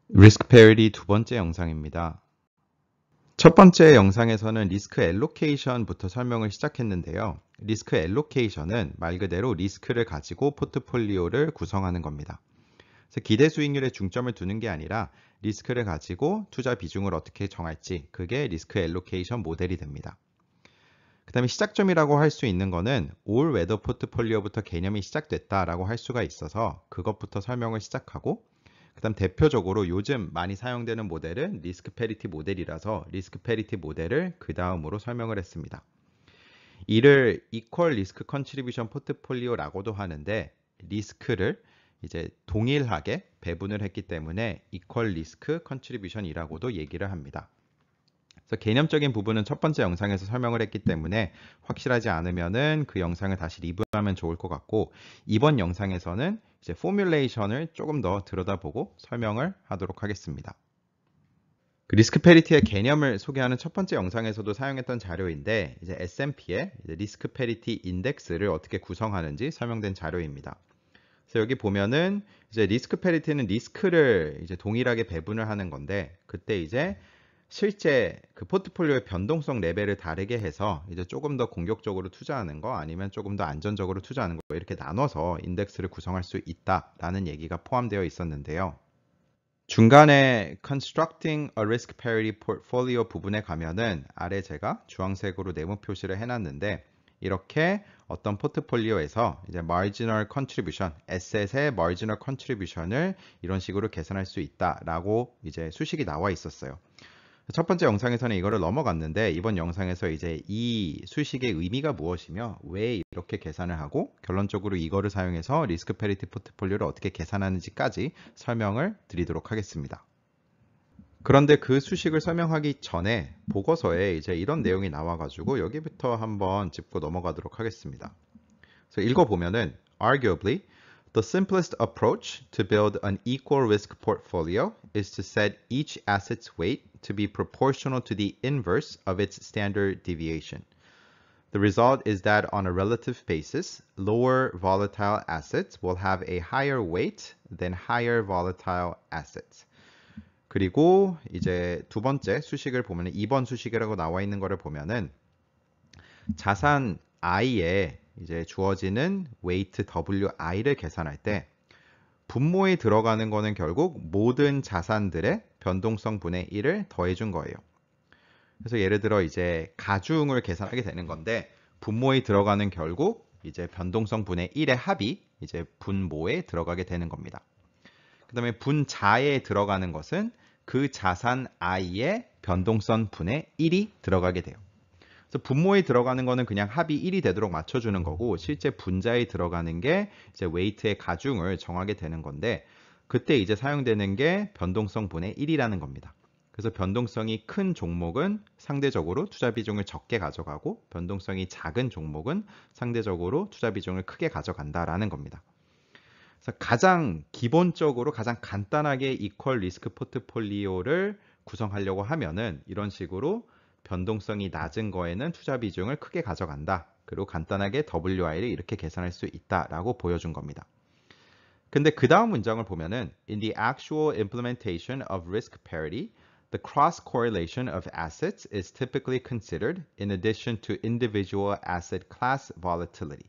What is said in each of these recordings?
리스크 페어리 두 번째 영상입니다. 첫 번째 영상에서는 리스크 엘로케이션부터 설명을 시작했는데요. 리스크 엘로케이션은 말 그대로 리스크를 가지고 포트폴리오를 구성하는 겁니다. 그래서 기대 수익률에 중점을 두는 게 아니라 리스크를 가지고 투자 비중을 어떻게 정할지, 그게 리스크 엘로케이션 모델이 됩니다. 그 다음에 시작점이라고 할 수 있는 거는 올 웨더 포트폴리오부터 개념이 시작됐다라고 할 수가 있어서 그것부터 설명을 시작하고, 그 다음 대표적으로 요즘 많이 사용되는 모델은 리스크 패리티 모델이라서 리스크 패리티 모델을 그 다음으로 설명을 했습니다. 이를 이퀄 리스크 컨트리뷰션 포트폴리오라고도 하는데, 리스크를 이제 동일하게 배분을 했기 때문에 이퀄 리스크 컨트리뷰션이라고도 얘기를 합니다. 그래서 개념적인 부분은 첫 번째 영상에서 설명을 했기 때문에 확실하지 않으면은 그 영상을 다시 리뷰하면 좋을 것 같고, 이번 영상에서는 이제 포뮬레이션을 조금 더 들여다보고 설명을 하도록 하겠습니다. 그 리스크 페리티의 개념을 소개하는 첫 번째 영상에서도 사용했던 자료인데, 이제 S&P의 리스크 페리티 인덱스를 어떻게 구성하는지 설명된 자료입니다. 그래서 여기 보면은 이제 리스크 페리티는 리스크를 이제 동일하게 배분을 하는 건데, 그때 이제 실제 그 포트폴리오의 변동성 레벨을 다르게 해서 이제 조금 더 공격적으로 투자하는 거 아니면 조금 더 안전적으로 투자하는 거, 이렇게 나눠서 인덱스를 구성할 수 있다라는 얘기가 포함되어 있었는데요. 중간에 Constructing a Risk Parity Portfolio 부분에 가면은 아래 제가 주황색으로 네모 표시를 해놨는데, 이렇게 어떤 포트폴리오에서 이제 Marginal Contribution, Asset의 Marginal Contribution을 이런 식으로 계산할 수 있다라고 이제 수식이 나와 있었어요. 첫 번째 영상에서는 이거를 넘어갔는데, 이번 영상에서 이제 이 수식의 의미가 무엇이며 왜 이렇게 계산을 하고 결론적으로 이거를 사용해서 리스크 페리티 포트폴리오를 어떻게 계산하는지까지 설명을 드리도록 하겠습니다. 그런데 그 수식을 설명하기 전에 보고서에 이제 이런 내용이 나와가지고 여기부터 한번 짚고 넘어가도록 하겠습니다. 그래서 읽어보면은 arguably the simplest approach to build an equal risk portfolio is to set each asset's weight to be proportional to the inverse of its standard deviation. The result is that on a relative basis, lower volatile assets will have a higher weight than higher volatile assets. 그리고 이제 두 번째 수식을 보면 2번 수식이라고 나와 있는 거를 보면은 자산 I에 이제 주어지는 weight WI를 계산할 때 분모에 들어가는 거는 결국 모든 자산들의 변동성 분의 1을 더해준 거예요. 그래서 예를 들어 이제 가중을 계산하게 되는 건데, 분모에 들어가는 결국 이제 변동성 분의 1의 합이 이제 분모에 들어가게 되는 겁니다. 그 다음에 분자에 들어가는 것은 그 자산 I의 변동성 분의 1이 들어가게 돼요. 그래서 분모에 들어가는 거는 그냥 합이 1이 되도록 맞춰주는 거고, 실제 분자에 들어가는 게 이제 웨이트의 가중을 정하게 되는 건데, 그때 이제 사용되는 게 변동성 분의 1이라는 겁니다. 그래서 변동성이 큰 종목은 상대적으로 투자 비중을 적게 가져가고, 변동성이 작은 종목은 상대적으로 투자 비중을 크게 가져간다라는 겁니다. 그래서 가장 기본적으로 가장 간단하게 이퀄 리스크 포트폴리오를 구성하려고 하면은 이런 식으로 변동성이 낮은 거에는 투자 비중을 크게 가져간다. 그리고 간단하게 WI를 이렇게 계산할 수 있다라고 보여준 겁니다. 근데 그 다음 문장을 보면은 In the actual implementation of risk parity, the cross correlation of assets is typically considered in addition to individual asset class volatility.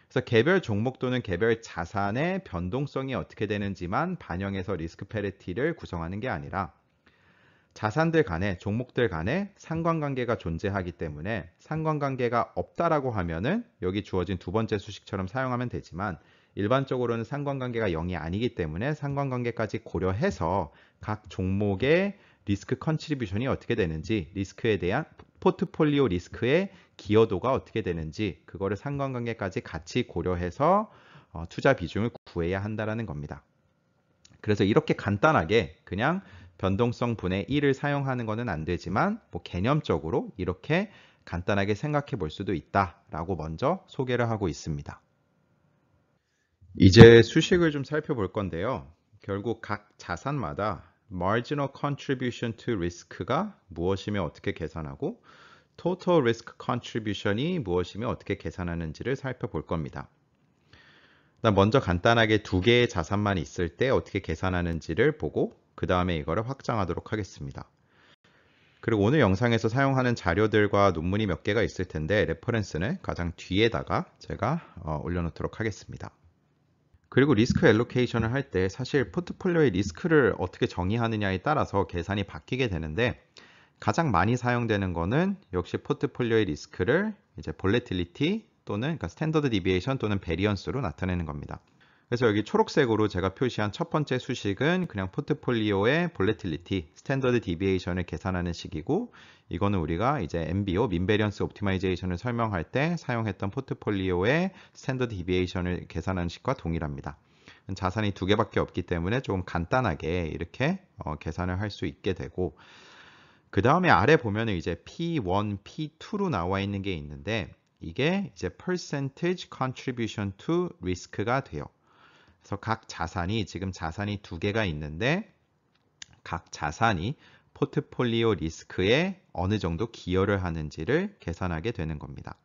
그래서 개별 종목 또는 개별 자산의 변동성이 어떻게 되는지만 반영해서 리스크 패리티를 구성하는 게 아니라 자산들 간에, 종목들 간에 상관관계가 존재하기 때문에 상관관계가 없다라고 하면은 여기 주어진 두 번째 수식처럼 사용하면 되지만, 일반적으로는 상관관계가 0이 아니기 때문에 상관관계까지 고려해서 각 종목의 리스크 컨트리뷰션이 어떻게 되는지, 리스크에 대한 포트폴리오 리스크의 기여도가 어떻게 되는지, 그거를 상관관계까지 같이 고려해서 투자 비중을 구해야 한다는 겁니다. 그래서 이렇게 간단하게 그냥 변동성 분의 1을 사용하는 것은 안 되지만, 뭐 개념적으로 이렇게 간단하게 생각해 볼 수도 있다라고 먼저 소개를 하고 있습니다. 이제 수식을 좀 살펴볼 건데요. 결국 각 자산마다 marginal contribution to risk가 무엇이며 어떻게 계산하고 total risk contribution이 무엇이며 어떻게 계산하는지를 살펴볼 겁니다. 먼저 간단하게 두 개의 자산만 있을 때 어떻게 계산하는지를 보고, 그 다음에 이거를 확장하도록 하겠습니다. 그리고 오늘 영상에서 사용하는 자료들과 논문이 몇 개가 있을 텐데 레퍼런스는 가장 뒤에다가 제가 올려놓도록 하겠습니다. 그리고 리스크 엘로케이션을 할 때 사실 포트폴리오의 리스크를 어떻게 정의하느냐에 따라서 계산이 바뀌게 되는데 가장 많이 사용되는 거는 역시 포트폴리오의 리스크를 이제 볼레틸리티 또는 그러니까 스탠더드 디비에이션 또는 베리언스로 나타내는 겁니다. 그래서 여기 초록색으로 제가 표시한 첫 번째 수식은 그냥 포트폴리오의 볼레틸리티, 스탠더드 디비에이션을 계산하는 식이고 이거는 우리가 이제 MBO, 민베리언스 옵티마이제이션을 설명할 때 사용했던 포트폴리오의 스탠더드 디비에이션을 계산하는 식과 동일합니다. 자산이 두 개밖에 없기 때문에 조금 간단하게 이렇게 계산을 할 수 있게 되고 그 다음에 아래 보면은 이제 P1, P2로 나와 있는 게 있는데 이게 이제 percentage contribution to risk가 돼요. 그래서 각 자산이 지금 자산이 두 개가 있는데 각 자산이 포트폴리오 리스크에 어느 정도 기여를 하는지를 계산하게 되는 겁니다.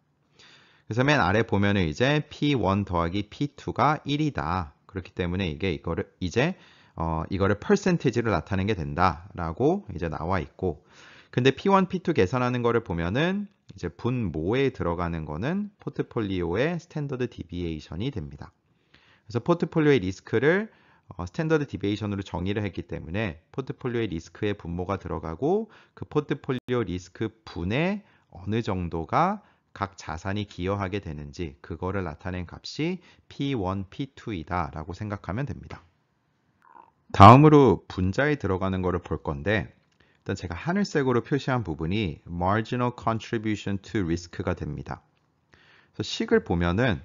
그래서 맨 아래 보면은 이제 P1 더하기 P2가 1이다. 그렇기 때문에 이거를 percentage로 나타내는 게 된다라고 이제 나와 있고 근데 P1, P2 계산하는 거를 보면은 이제 분모에 들어가는 거는 포트폴리오의 스탠더드 디비에이션이 됩니다. 그래서 포트폴리오의 리스크를 스탠더드 디비에이션으로 정의를 했기 때문에 포트폴리오의 리스크의 분모가 들어가고 그 포트폴리오 리스크 분에 어느 정도가 각 자산이 기여하게 되는지 그거를 나타낸 값이 P1, P2이다 라고 생각하면 됩니다. 다음으로 분자에 들어가는 거를 볼 건데 일단 제가 하늘색으로 표시한 부분이 marginal contribution to risk가 됩니다. 그래서 식을 보면은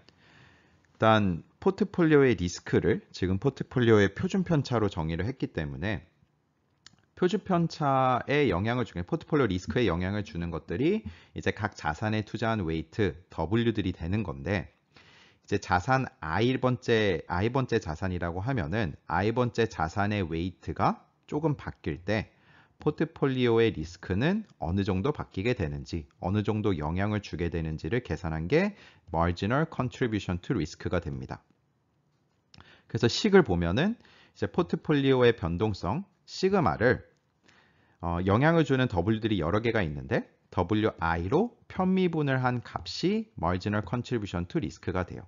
일단 포트폴리오의 리스크를 지금 포트폴리오의 표준 편차로 정의를 했기 때문에 표준 편차의 영향을 주는 포트폴리오 리스크에 영향을 주는 것들이 이제 각 자산에 투자한 웨이트 W들이 되는 건데 이제 자산 I번째 자산이라고 하면은 I번째 자산의 웨이트가 조금 바뀔 때 포트폴리오의 리스크는 어느 정도 바뀌게 되는지, 어느 정도 영향을 주게 되는지를 계산한 게 marginal contribution to risk가 됩니다. 그래서 식을 보면은 이제 포트폴리오의 변동성 시그마를 영향을 주는 W들이 여러 개가 있는데 WI로 편미분을 한 값이 marginal contribution to risk가 돼요.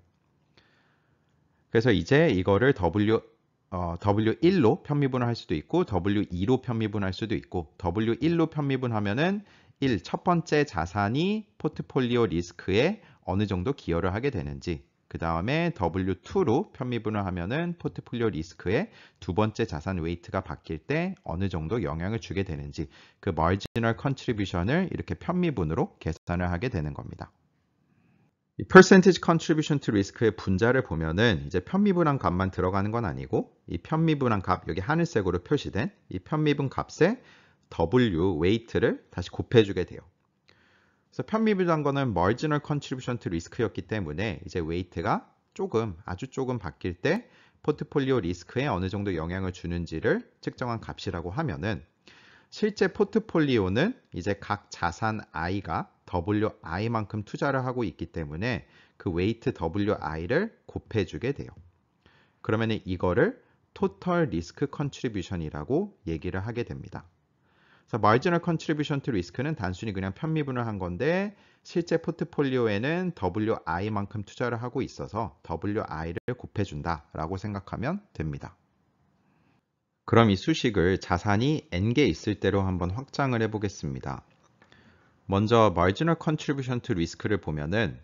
그래서 이제 이거를 W1로 편미분을 할 수도 있고 W2로 편미분할 수도 있고 W1로 편미분하면은 1. 첫 번째 자산이 포트폴리오 리스크에 어느 정도 기여를 하게 되는지 그 다음에 W2로 편미분을 하면은 포트폴리오 리스크에 두 번째 자산 웨이트가 바뀔 때 어느 정도 영향을 주게 되는지 그 marginal contribution을 이렇게 편미분으로 계산을 하게 되는 겁니다. 이 percentage contribution to risk의 분자를 보면은 이제 편미분한 값만 들어가는 건 아니고 이 편미분한 값 여기 하늘색으로 표시된 이 편미분 값에 W weight를 다시 곱해주게 돼요. 그래서 편미분한 거는 marginal contribution to risk였기 때문에 이제 weight가 아주 조금 바뀔 때 포트폴리오 리스크에 어느 정도 영향을 주는지를 측정한 값이라고 하면은 실제 포트폴리오는 이제 각 자산 I가 WI만큼 투자를 하고 있기 때문에 그 웨이트 WI를 곱해주게 돼요. 그러면 이거를 Total Risk Contribution이라고 얘기를 하게 됩니다. 그래서 Marginal Contribution to Risk는 단순히 그냥 편미분을 한 건데 실제 포트폴리오에는 WI만큼 투자를 하고 있어서 WI를 곱해준다라고 생각하면 됩니다. 그럼 이 수식을 자산이 N개 있을 때로 한번 확장을 해보겠습니다. 먼저 marginal contribution to risk를 보면은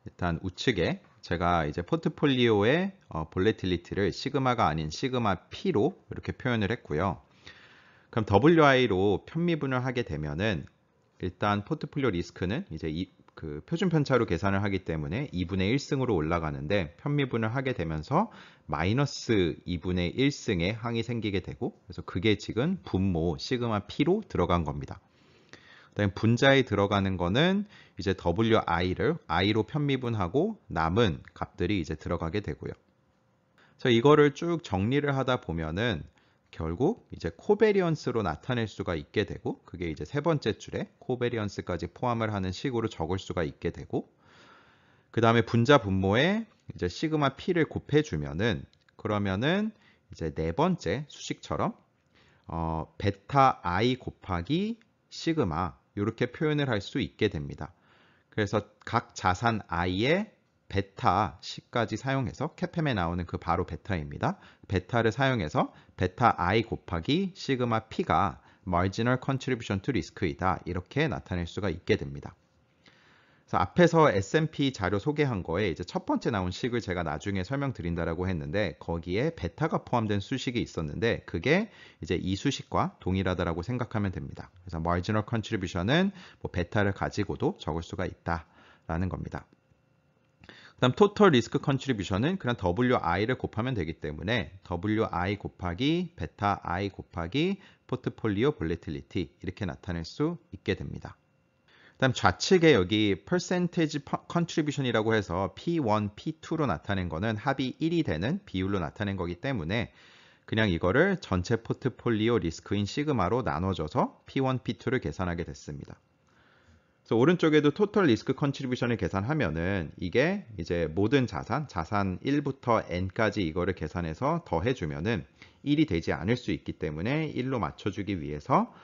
일단 우측에 제가 이제 포트폴리오의 볼레틸리티를 시그마가 아닌 시그마 P로 이렇게 표현을 했고요. 그럼 WI로 편미분을 하게 되면은 일단 포트폴리오 리스크는 이제 그 표준 편차로 계산을 하기 때문에 2분의 1승으로 올라가는데 편미분을 하게 되면서 마이너스 2분의 1승의 항이 생기게 되고 그래서 그게 지금 분모 시그마 P로 들어간 겁니다. 그다음에 분자에 들어가는 거는 이제 WI를 I로 편미분하고 남은 값들이 이제 들어가게 되고요. 그래서 이거를 쭉 정리를 하다 보면은 결국 이제 코베리언스로 나타낼 수가 있게 되고 그게 이제 세 번째 줄에 코베리언스까지 포함을 하는 식으로 적을 수가 있게 되고 그 다음에 분자 분모에 이제 시그마 P를 곱해주면은 그러면은 이제 네 번째 수식처럼 베타 I 곱하기 시그마 이렇게 표현을 할 수 있게 됩니다. 그래서 각 자산 i의 베타 C까지 사용해서 CAPM에 나오는 그 바로 베타입니다. 베타를 사용해서 베타 I 곱하기 시그마 P가 marginal contribution to risk이다. 이렇게 나타낼 수가 있게 됩니다. 그래서 앞에서 S&P 자료 소개한 거에 이제 첫 번째 나온 식을 제가 나중에 설명드린다라고 했는데 거기에 베타가 포함된 수식이 있었는데 그게 이제 이 수식과 동일하다라고 생각하면 됩니다. 그래서 marginal contribution은 뭐 베타를 가지고도 적을 수가 있다라는 겁니다. 그다음 total risk contribution은 그냥 WI를 곱하면 되기 때문에 WI 곱하기 베타 I 곱하기 portfolio volatility 이렇게 나타낼 수 있게 됩니다. 그다음 좌측에 여기 percentage contribution이라고 해서 P1, P2로 나타낸 거는 합이 1이 되는 비율로 나타낸 거기 때문에 그냥 이거를 전체 포트폴리오 리스크인 시그마로 나눠줘서 P1, P2를 계산하게 됐습니다. 그래서 오른쪽에도 total risk contribution을 계산하면은 이게 이제 모든 자산 1부터 n까지 이거를 계산해서 더해주면은 1이 되지 않을 수 있기 때문에 1로 맞춰주기 위해서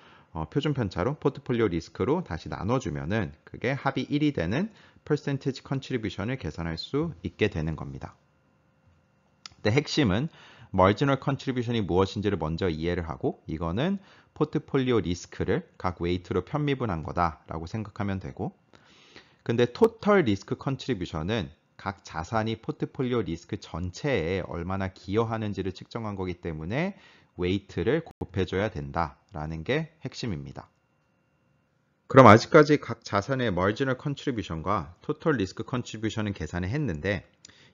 표준 편차로 포트폴리오 리스크로 다시 나눠주면은 그게 합이 1이 되는 percentage contribution을 계산할 수 있게 되는 겁니다. 근데 핵심은 marginal contribution이 무엇인지를 먼저 이해를 하고 이거는 포트폴리오 리스크를 각 웨이트로 편미분한 거다라고 생각하면 되고 근데 total risk contribution은 각 자산이 포트폴리오 리스크 전체에 얼마나 기여하는지를 측정한 거기 때문에 웨이트를 곱해줘야 된다라는 게 핵심입니다. 그럼 아직까지 각 자산의 marginal contribution과 total risk contribution은 계산을 했는데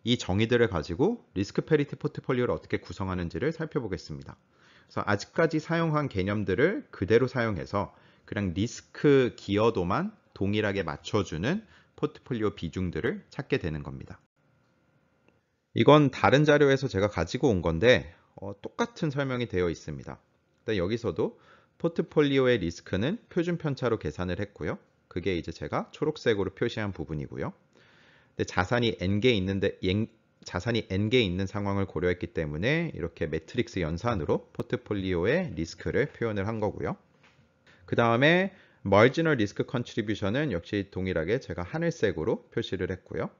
이 정의들을 가지고 리스크 페리티 포트폴리오를 어떻게 구성하는지를 살펴보겠습니다. 그래서 아직까지 사용한 개념들을 그대로 사용해서 그냥 리스크 기여도만 동일하게 맞춰주는 포트폴리오 비중들을 찾게 되는 겁니다. 이건 다른 자료에서 제가 가지고 온 건데 똑같은 설명이 되어 있습니다. 일단 여기서도 포트폴리오의 리스크는 표준 편차로 계산을 했고요. 그게 이제 제가 초록색으로 표시한 부분이고요. 근데 자산이 n개 있는 상황을 고려했기 때문에 이렇게 매트릭스 연산으로 포트폴리오의 리스크를 표현을 한 거고요. 그 다음에 marginal risk contribution은 역시 동일하게 제가 하늘색으로 표시를 했고요.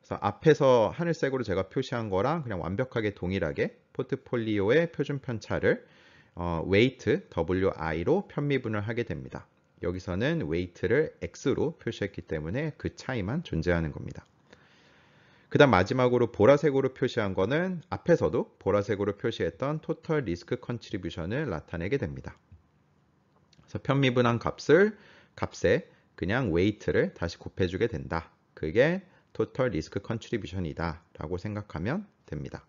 그래서 앞에서 하늘색으로 제가 표시한 거랑 그냥 완벽하게 동일하게 포트폴리오의 표준 편차를 weight WI로 편미분을 하게 됩니다. 여기서는 weight를 X로 표시했기 때문에 그 차이만 존재하는 겁니다. 그 다음 마지막으로 보라색으로 표시한 거는 앞에서도 보라색으로 표시했던 total risk contribution을 나타내게 됩니다. 그래서 편미분한 값에 그냥 weight를 다시 곱해주게 된다. 그게 total risk contribution이다 라고 생각하면 됩니다.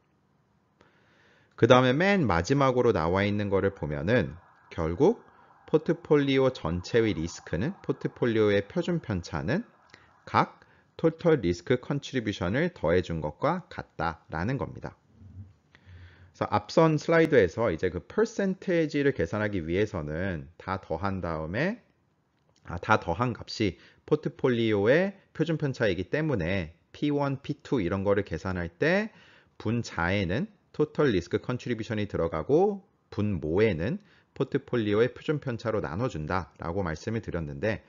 그 다음에 맨 마지막으로 나와 있는 거를 보면은 결국 포트폴리오 전체의 리스크는 포트폴리오의 표준 편차는 각 total risk contribution을 더해준 것과 같다라는 겁니다. 그래서 앞선 슬라이드에서 이제 그 percentage를 계산하기 위해서는 다 더한 값이 포트폴리오의 표준 편차이기 때문에 P1, P2 이런 거를 계산할 때 분자에는 total risk contribution이 들어가고 분모에는 포트폴리오의 표준 편차로 나눠준다라고 말씀을 드렸는데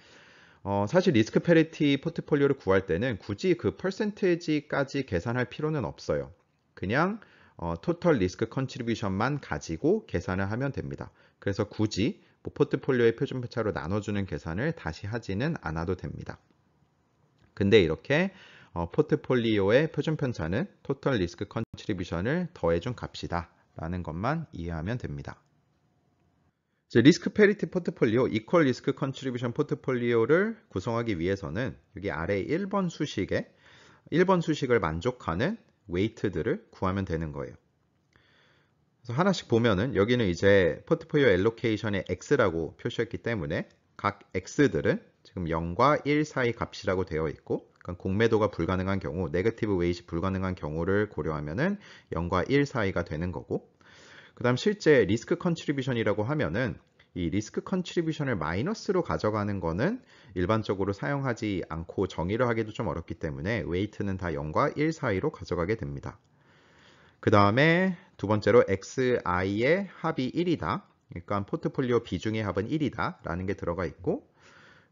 사실 리스크 페리티 포트폴리오를 구할 때는 굳이 그 퍼센테이지까지 계산할 필요는 없어요. 그냥 total risk contribution만 가지고 계산을 하면 됩니다. 그래서 굳이 포트폴리오의 표준 편차로 나눠주는 계산을 다시 하지는 않아도 됩니다. 근데 이렇게 포트폴리오의 표준 편차는 total risk contribution을 더해준 값이다 라는 것만 이해하면 됩니다. 리스크 페리티 포트폴리오, 이퀄 리스크 컨트리뷰션 포트폴리오를 구성하기 위해서는 여기 아래 1번 수식을 만족하는 웨이트들을 구하면 되는 거예요. 그래서 하나씩 보면은 여기는 이제 포트폴리오 엘로케이션의 X라고 표시했기 때문에 각 X들은 지금 0과 1 사이 값이라고 되어 있고 그러니까 공매도가 불가능한 경우, 네거티브 웨이트 불가능한 경우를 고려하면은 0과 1 사이가 되는 거고 그 다음 실제 리스크 컨트리뷰션이라고 하면은 이 리스크 컨트리뷰션을 마이너스로 가져가는 거는 일반적으로 사용하지 않고 정의를 하기도 좀 어렵기 때문에 웨이트는 다 0과 1 사이로 가져가게 됩니다. 그 다음에 두 번째로 XI의 합이 1이다. 그러니까 포트폴리오 비중의 합은 1이다 라는 게 들어가 있고,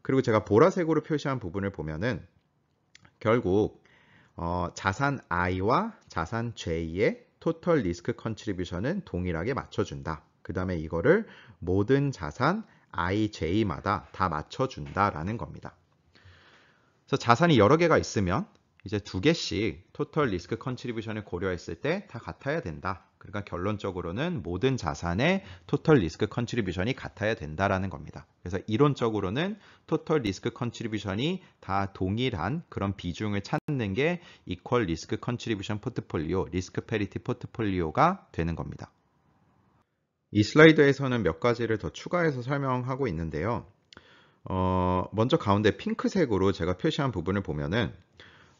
그리고 제가 보라색으로 표시한 부분을 보면은 결국 자산 I와 자산 J의 토털 리스크 컨트리뷰션은 동일하게 맞춰준다. 그 다음에 이거를 모든 자산 IJ마다 다 맞춰준다라는 겁니다. 그래서 자산이 여러 개가 있으면 이제 두 개씩 토털 리스크 컨트리뷰션을 고려했을 때 다 같아야 된다. 그러니까 결론적으로는 모든 자산의 토털 리스크 컨트리뷰션이 같아야 된다라는 겁니다. 그래서 이론적으로는 토털 리스크 컨트리뷰션이 다 동일한 그런 비중을 찾는 게 이퀄 리스크 컨트리뷰션 포트폴리오, 리스크 패리티 포트폴리오가 되는 겁니다. 이 슬라이드에서는 몇 가지를 더 추가해서 설명하고 있는데요. 먼저 가운데 핑크색으로 제가 표시한 부분을 보면은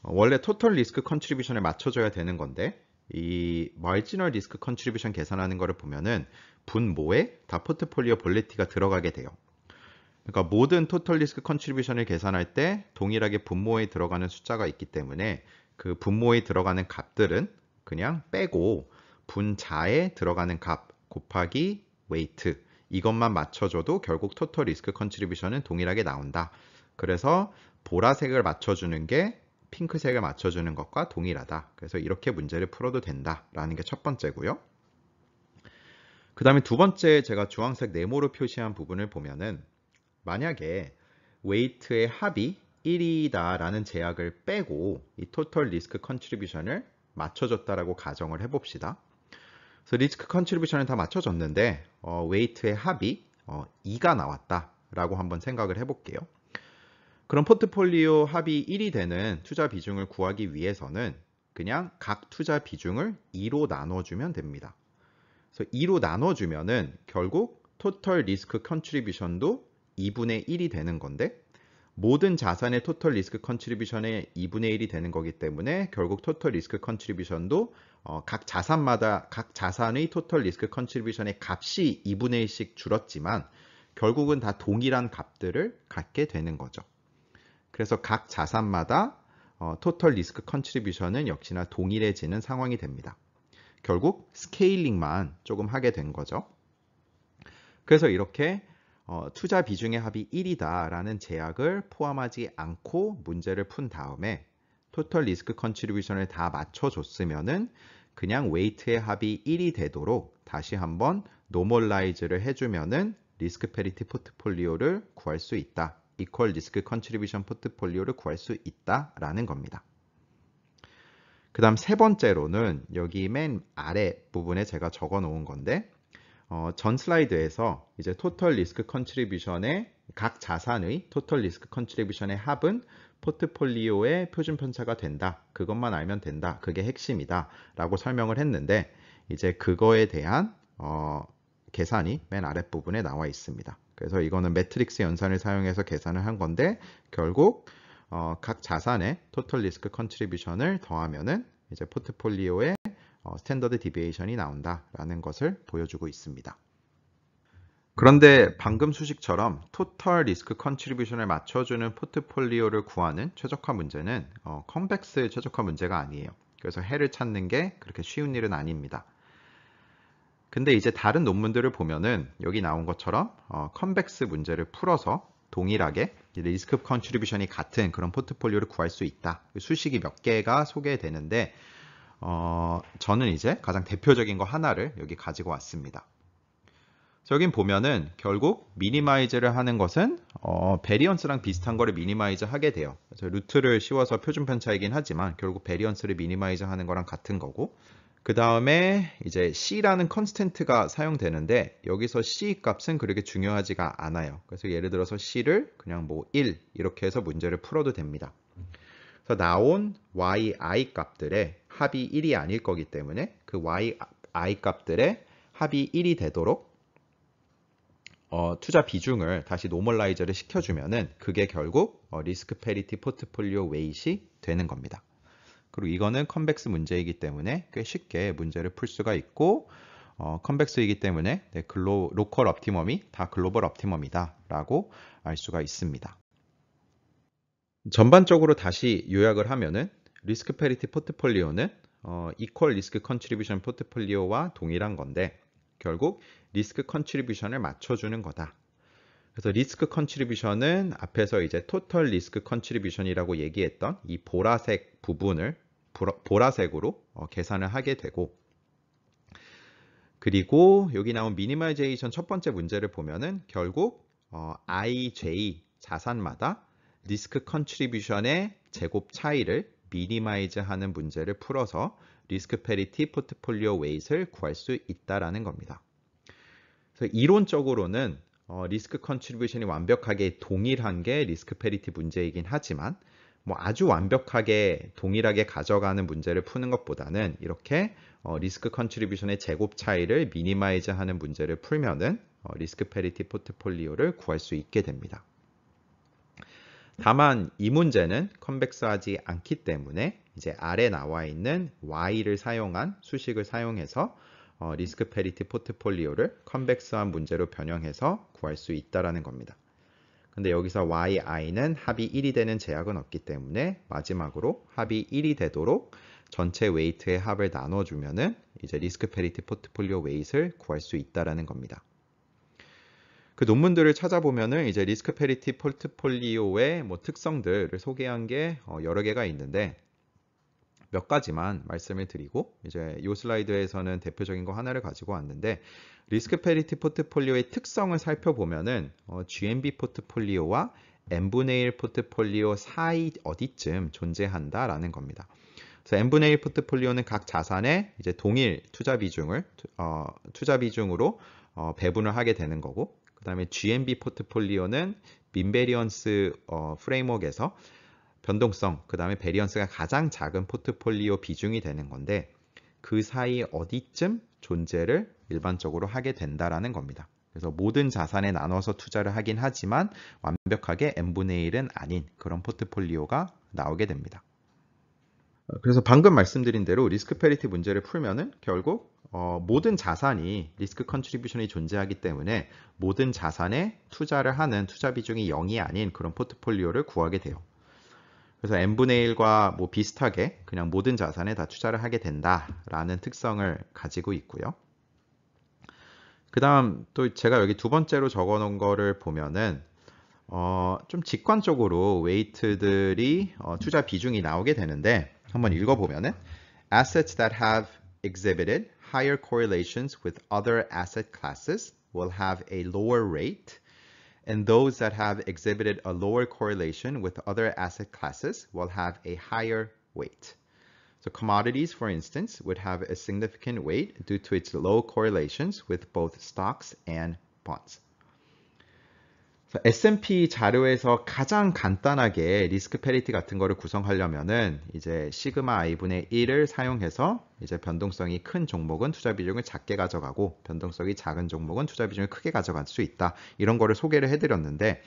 원래 토털 리스크 컨트리뷰션에 맞춰줘야 되는 건데, 이 마지널 리스크 컨트리뷰션 계산하는 거를 보면은 분모에 다 포트폴리오 볼리티가 들어가게 돼요. 그러니까 모든 토털 리스크 컨트리뷰션을 계산할 때 동일하게 분모에 들어가는 숫자가 있기 때문에 그 분모에 들어가는 값들은 그냥 빼고 분자에 들어가는 값 곱하기 웨이트, 이것만 맞춰줘도 결국 토털 리스크 컨트리뷰션은 동일하게 나온다. 그래서 보라색을 맞춰주는 게 핑크색을 맞춰주는 것과 동일하다. 그래서 이렇게 문제를 풀어도 된다라는 게 첫 번째고요. 그 다음에 두 번째, 제가 주황색 네모로 표시한 부분을 보면은 만약에 웨이트의 합이 1이다라는 제약을 빼고 이 토털 리스크 컨트리뷰션을 맞춰줬다라고 가정을 해봅시다. 그래서 리스크 컨트리뷰션은 다 맞춰졌는데 웨이트의 합이 2가 나왔다라고 한번 생각을 해볼게요. 그럼 포트폴리오 합이 1이 되는 투자 비중을 구하기 위해서는 그냥 각 투자 비중을 2로 나눠주면 됩니다. 그래서 2로 나눠주면은 결국 토털 리스크 컨트리뷰션도 2분의 1이 되는 건데, 모든 자산의 토털 리스크 컨트리뷰션의 2분의 1이 되는 거기 때문에 결국 토털 리스크 컨트리뷰션도 각 자산마다 각 자산의 토털 리스크 컨트리뷰션의 값이 2분의 1씩 줄었지만 결국은 다 동일한 값들을 갖게 되는 거죠. 그래서 각 자산마다 토털 리스크 컨트리뷰션은 역시나 동일해지는 상황이 됩니다. 결국 스케일링만 조금 하게 된 거죠. 그래서 이렇게 투자 비중의 합이 1이다라는 제약을 포함하지 않고 문제를 푼 다음에 토털 리스크 컨트리뷰션을 다 맞춰줬으면은 그냥 웨이트의 합이 1이 되도록 다시 한번 노멀라이즈를 해주면은 리스크 패리티 포트폴리오를 구할 수 있다. 이퀄 리스크 컨트리뷰션 포트폴리오를 구할 수 있다라는 겁니다. 그 다음 세 번째로는 여기 맨 아래 부분에 제가 적어 놓은 건데, 전 슬라이드에서 이제 토털 리스크 컨트리뷰션의 각 자산의 토털 리스크 컨트리뷰션의 합은 포트폴리오의 표준 편차가 된다. 그것만 알면 된다. 그게 핵심이다. 라고 설명을 했는데, 이제 그거에 대한 계산이 맨 아랫부분에 나와 있습니다. 그래서 이거는 매트릭스 연산을 사용해서 계산을 한 건데, 결국 각 자산의 토털 리스크 컨트리뷰션을 더하면은 이제 포트폴리오의 스탠더드 디비에이션이 나온다라는 것을 보여주고 있습니다. 그런데 방금 수식처럼 토털 리스크 컨트리뷰션을 맞춰주는 포트폴리오를 구하는 최적화 문제는 컨벡스 최적화 문제가 아니에요. 그래서 해를 찾는 게 그렇게 쉬운 일은 아닙니다. 근데 이제 다른 논문들을 보면은 여기 나온 것처럼 컨벡스 문제를 풀어서 동일하게 리스크 컨트리뷰션이 같은 그런 포트폴리오를 구할 수 있다. 수식이 몇 개가 소개되는데 저는 이제 가장 대표적인 거 하나를 여기 가지고 왔습니다. 여긴 보면은 결국 미니마이즈를 하는 것은 베리언스랑 비슷한 거를 미니마이즈 하게 돼요. 그래서 루트를 씌워서 표준 편차이긴 하지만 결국 베리언스를 미니마이즈 하는 거랑 같은 거고, 그 다음에 이제 C라는 컨스턴트가 사용되는데 여기서 C 값은 그렇게 중요하지가 않아요. 그래서 예를 들어서 C를 그냥 뭐 1 이렇게 해서 문제를 풀어도 됩니다. 그래서 나온 yi 값들의 합이 1이 아닐 거기 때문에 그 yi 값들의 합이 1이 되도록 투자 비중을 다시 노멀라이저를 시켜주면은 그게 결국 리스크 패리티 포트폴리오 웨이트이 되는 겁니다. 그리고 이거는 컨벡스 문제이기 때문에 꽤 쉽게 문제를 풀 수가 있고, 컨벡스이기 때문에 로컬 옵티멈이 다 글로벌 옵티멈이다 라고 알 수가 있습니다. 전반적으로 다시 요약을 하면은 리스크 패리티 포트폴리오는 이퀄 리스크 컨트리뷰션 포트폴리오와 동일한 건데, 결국 리스크 컨트리뷰션을 맞춰주는 거다. 그래서 리스크 컨트리뷰션은 앞에서 이제 토털 리스크 컨트리뷰션이라고 얘기했던 이 보라색 부분을 보라색으로 계산을 하게 되고, 그리고 여기 나온 미니마이제이션 첫 번째 문제를 보면은 결국 IJ 자산마다 리스크 컨트리뷰션의 제곱 차이를 미니마이즈 하는 문제를 풀어서 리스크 패리티 포트폴리오 웨이트를 구할 수 있다라는 겁니다. 그래서 이론적으로는 리스크 컨트리뷰션이 완벽하게 동일한 게 리스크 패리티 문제이긴 하지만 뭐 아주 완벽하게 동일하게 가져가는 문제를 푸는 것보다는 이렇게 리스크 컨트리뷰션의 제곱 차이를 미니마이즈 하는 문제를 풀면은 리스크 패리티 포트폴리오를 구할 수 있게 됩니다. 다만 이 문제는 컨벡스하지 않기 때문에 이제 아래 나와 있는 Y를 사용한 수식을 사용해서 리스크 패리티 포트폴리오를 컨벡스한 문제로 변형해서 구할 수 있다라는 겁니다. 근데 여기서 YI는 합이 1이 되는 제약은 없기 때문에 마지막으로 합이 1이 되도록 전체 웨이트의 합을 나눠주면은 이제 리스크 패리티 포트폴리오 웨이트를 구할 수 있다라는 겁니다. 그 논문들을 찾아보면은 이제 리스크 패리티 포트폴리오의 뭐 특성들을 소개한 게 여러 개가 있는데 몇 가지만 말씀을 드리고 이제 이 슬라이드에서는 대표적인 거 하나를 가지고 왔는데, 리스크 패리티 포트폴리오의 특성을 살펴보면은 GMB 포트폴리오와 n분의 1 포트폴리오 사이 어디쯤 존재한다라는 겁니다. 그래서 n분의 1 포트폴리오는 각 자산의 이제 동일 투자 비중으로 배분을 하게 되는 거고, 그 다음에 GMB 포트폴리오는 민베리언스 프레임워크에서 변동성, 그 다음에 베리언스가 가장 작은 포트폴리오 비중이 되는 건데, 그 사이 어디쯤 존재를 일반적으로 하게 된다라는 겁니다. 그래서 모든 자산에 나눠서 투자를 하긴 하지만 완벽하게 n분의 1은 아닌 그런 포트폴리오가 나오게 됩니다. 그래서 방금 말씀드린 대로 리스크 패리티 문제를 풀면은 결국 모든 자산이 리스크 컨트리뷰션이 존재하기 때문에 모든 자산에 투자를 하는 투자 비중이 0이 아닌 그런 포트폴리오를 구하게 돼요. 그래서 n분의 1과 뭐 비슷하게 그냥 모든 자산에 다 투자를 하게 된다라는 특성을 가지고 있고요. 그 다음 또 제가 여기 두 번째로 적어 놓은 거를 보면은 좀 직관적으로 웨이트들이 투자 비중이 나오게 되는데, 한번 읽어보면은 Assets that have exhibited higher correlations with other asset classes will have a lower rate, and those that have exhibited a lower correlation with other asset classes will have a higher weight. So commodities, for instance, would have a significant weight due to its low correlations with both stocks and bonds. S&P 자료에서 가장 간단하게 리스크 패리티 같은 거를 구성하려면은 이제 시그마 i분의 1을 사용해서 이제 변동성이 큰 종목은 투자 비중을 작게 가져가고 변동성이 작은 종목은 투자 비중을 크게 가져갈 수 있다. 이런 거를 소개를 해드렸는데,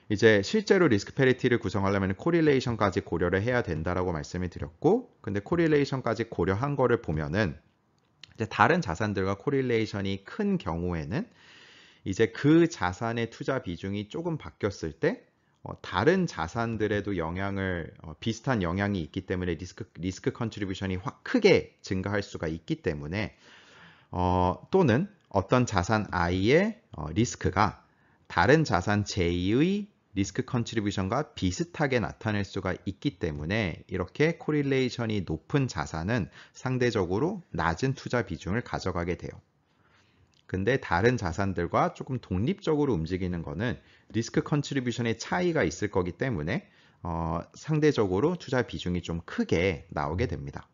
이제 실제로 리스크 패리티를 구성하려면 코릴레이션까지 고려를 해야 된다라고 말씀을 드렸고, 근데 코릴레이션까지 고려한 거를 보면은 이제 다른 자산들과 코릴레이션이 큰 경우에는 이제 그 자산의 투자 비중이 조금 바뀌었을 때 다른 자산들에도 비슷한 영향이 있기 때문에 리스크 컨트리뷰션이 확 크게 증가할 수가 있기 때문에 또는 어떤 자산 I의 리스크가 다른 자산 J의 리스크 컨트리뷰션과 비슷하게 나타낼 수가 있기 때문에 이렇게 코릴레이션이 높은 자산은 상대적으로 낮은 투자 비중을 가져가게 돼요. 근데 다른 자산들과 조금 독립적으로 움직이는 거는 리스크 컨트리뷰션의 차이가 있을 거기 때문에 상대적으로 투자 비중이 좀 크게 나오게 됩니다.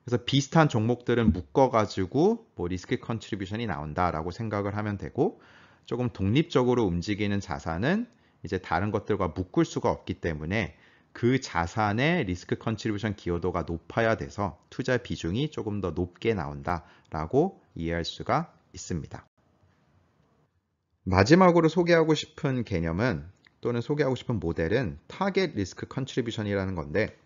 그래서 비슷한 종목들은 묶어가지고 뭐 리스크 컨트리뷰션이 나온다라고 생각을 하면 되고, 조금 독립적으로 움직이는 자산은 이제 다른 것들과 묶을 수가 없기 때문에 그 자산의 리스크 컨트리뷰션 기여도가 높아야 돼서 투자 비중이 조금 더 높게 나온다라고 이해할 수가 있습니다. 마지막으로 소개하고 싶은 개념은 또는 소개하고 싶은 모델은 타겟 리스크 컨트리뷰션이라는 건데,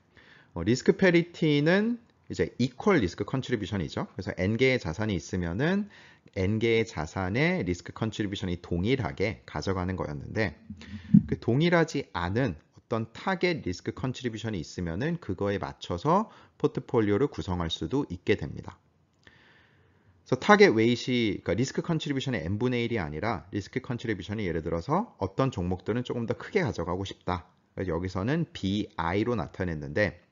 리스크 패리티는 이제 이퀄 리스크 컨트리뷰션이죠. 그래서 n개의 자산이 있으면은 n개의 자산의 리스크 컨트리뷰션이 동일하게 가져가는 거였는데, 그 동일하지 않은 어떤 타겟 리스크 컨트리뷰션이 있으면은 그거에 맞춰서 포트폴리오를 구성할 수도 있게 됩니다. 그래서 타겟 웨이트이 그러니까 리스크 컨트리뷰션의 n분의 1이 아니라 리스크 컨트리뷰션이 예를 들어서 어떤 종목들은 조금 더 크게 가져가고 싶다. 그래서 여기서는 BI로 나타냈는데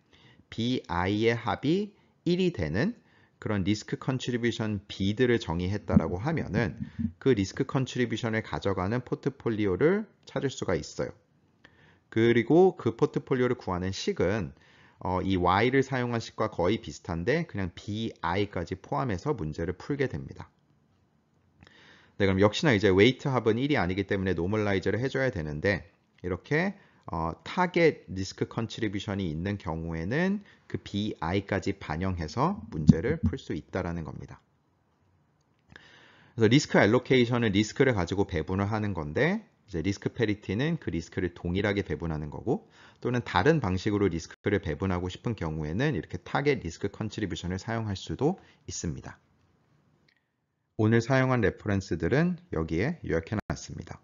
BI의 합이 1이 되는 그런 리스크 컨트리뷰션 B들을 정의했다라고 하면은 그 리스크 컨트리뷰션을 가져가는 포트폴리오를 찾을 수가 있어요. 그리고 그 포트폴리오를 구하는 식은 이 Y를 사용한 식과 거의 비슷한데 그냥 BI까지 포함해서 문제를 풀게 됩니다. 네, 그럼 역시나 이제 웨이트 합은 1이 아니기 때문에 노멀라이저를 해줘야 되는데 이렇게 타겟 리스크 컨트리뷰션이 있는 경우에는 그 BI까지 반영해서 문제를 풀 수 있다라는 겁니다. 그래서 리스크 알로케이션은 리스크를 가지고 배분을 하는 건데 이제 리스크 페리티는 그 리스크를 동일하게 배분하는 거고 또는 다른 방식으로 리스크를 배분하고 싶은 경우에는 이렇게 타겟 리스크 컨트리뷰션을 사용할 수도 있습니다. 오늘 사용한 레퍼런스들은 여기에 요약해 놨습니다.